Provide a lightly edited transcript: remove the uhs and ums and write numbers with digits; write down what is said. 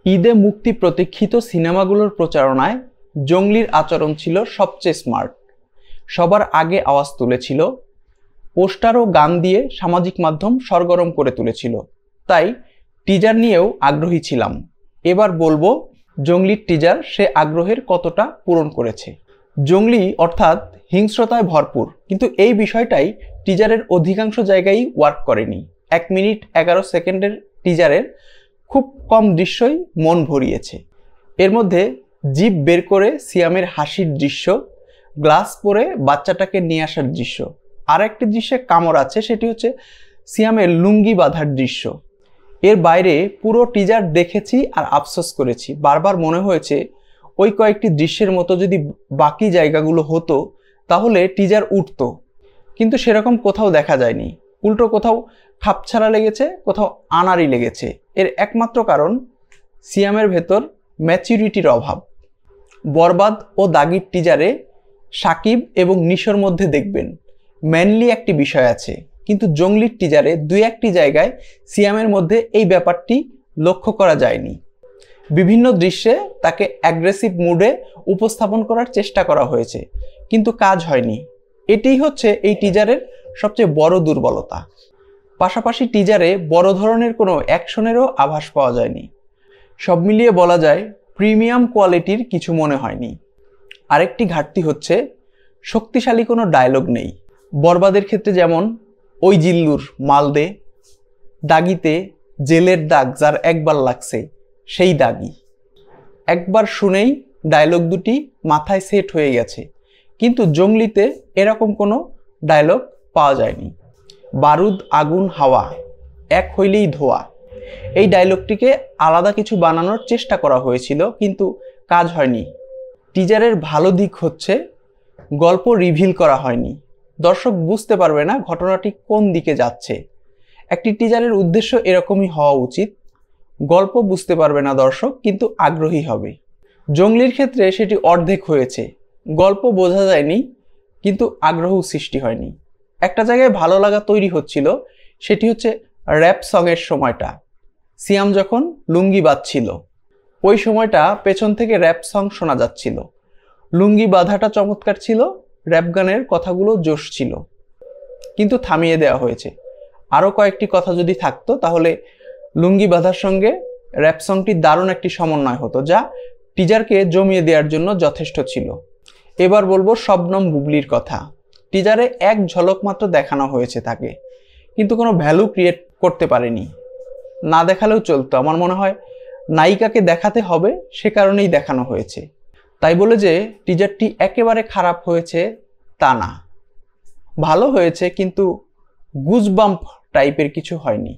ঈদে মুক্তি প্রতীক্ষিত সিনেমাগুলোর প্রচারণায় জংলির আচরণ ছিল সবচেয়ে স্মার্ট। সবার আগে আওয়াজ তুলেছিল, পোস্টার ও গান দিয়ে সামাজিক মাধ্যম সরগরম করে তুলেছিল। তাই টিজার নিয়েও আগ্রহী ছিলাম। এবার বলবো জংলির টিজার সে আগ্রহের কতটা পূরণ করেছে। জংলি অর্থাৎ হিংস্রতায় ভরপুর, কিন্তু এই বিষয়টাই টিজারের অধিকাংশ জায়গায় ওয়ার্ক করেনি। 1 মিনিট 11 সেকেন্ডের টিজারের খুব কম দৃশ্যই মন ভরিয়েছে। এর মধ্যে জিভ বের করে সিয়ামের হাসির দৃশ্য, গ্লাস পরে বাচ্চাটাকে নিয়ে আসার দৃশ্য, আর একটি দৃশ্যে কামড় আছে, সেটি হচ্ছে সিয়ামের লুঙ্গি বাঁধার দৃশ্য। এর বাইরে পুরো টিজার দেখেছি আর আফসোস করেছি। বারবার মনে হয়েছে ওই কয়েকটি দৃশ্যের মতো যদি বাকি জায়গাগুলো হতো তাহলে টিজার উঠতো, কিন্তু সেরকম কোথাও দেখা যায়নি। উল্টো কোথাও খাপছাড়া লেগেছে, কোথাও আনাড়ি লেগেছে। এর একমাত্র কারণ সিয়ামের ভেতর ম্যাচুরিটির অভাব। বরবাদ ও দাগির টিজারে সাকিব এবং নিশোর মধ্যে দেখবেন ম্যানলি একটি বিষয় আছে, কিন্তু জংলির টিজারে 2-1টি জায়গায় সিয়ামের মধ্যে এই ব্যাপারটি লক্ষ্য করা যায়নি। বিভিন্ন দৃশ্যে তাকে অ্যাগ্রেসিভ মুডে উপস্থাপন করার চেষ্টা করা হয়েছে, কিন্তু কাজ হয়নি। এটিই হচ্ছে এই টিজারের সবচেয়ে বড় দুর্বলতা। পাশাপাশি টিজারে বড় ধরনের কোনো অ্যাকশনেরও আভাস পাওয়া যায়নি। সব মিলিয়ে বলা যায় প্রিমিয়াম কোয়ালিটির কিছু মনে হয়নি। আরেকটি ঘাটতি হচ্ছে শক্তিশালী কোনো ডায়লগ নেই। বরবাদের ক্ষেত্রে যেমন ওই জিল্লুর মালদে, দাগিতে জেলের দাগ যার একবার লাগছে সেই দাগি, একবার শুনেই ডায়লগ দুটি মাথায় সেট হয়ে গেছে। কিন্তু জংলিতে এরকম কোনো ডায়লগ পাওয়া যায়নি। বারুদ আগুন হাওয়া এক হইলেই ধোয়া, এই ডায়লগটিকে আলাদা কিছু বানানোর চেষ্টা করা হয়েছিল, কিন্তু কাজ হয়নি। টিজারের ভালো দিক হচ্ছে গল্প রিভিল করা হয়নি। দর্শক বুঝতে পারবে না ঘটনাটি কোন দিকে যাচ্ছে। একটি টিজারের উদ্দেশ্য এরকমই হওয়া উচিত। গল্প বুঝতে পারবে না দর্শক, কিন্তু আগ্রহী হবে। জংলির ক্ষেত্রে সেটি অর্ধেক হয়েছে। গল্প বোঝা যায়নি, কিন্তু আগ্রহ সৃষ্টি হয়নি। একটা জায়গায় ভালো লাগা তৈরি হচ্ছিল, সেটি হচ্ছে র্যাপ সঙের সময়টা। সিয়াম যখন লুঙ্গি বাঁধছিল ওই সময়টা পেছন থেকে র্যাপ সং শোনা যাচ্ছিল। লুঙ্গি বাঁধাটা চমৎকার ছিল, র্যাপ গানের কথাগুলো জোশ ছিল, কিন্তু থামিয়ে দেওয়া হয়েছে। আরও কয়েকটি কথা যদি থাকতো তাহলে লুঙ্গি বাঁধার সঙ্গে র্যাপ সংটি দারুণ একটি সমন্বয় হতো, যা টিজারকে জমিয়ে দেওয়ার জন্য যথেষ্ট ছিল। এবার বলবো শবনম বুবলির কথা। টিজারে এক ঝলক মাত্র দেখানো হয়েছে তাকে, কিন্তু কোনো ভ্যালু ক্রিয়েট করতে পারেনি। না দেখালেও চলতো। আমার মনে হয় নায়িকাকে দেখাতে হবে, সে কারণেই দেখানো হয়েছে। তাই বলে যে টিজারটি একেবারে খারাপ হয়েছে তা না, ভালো হয়েছে, কিন্তু গুজবাম্প টাইপের কিছু হয়নি।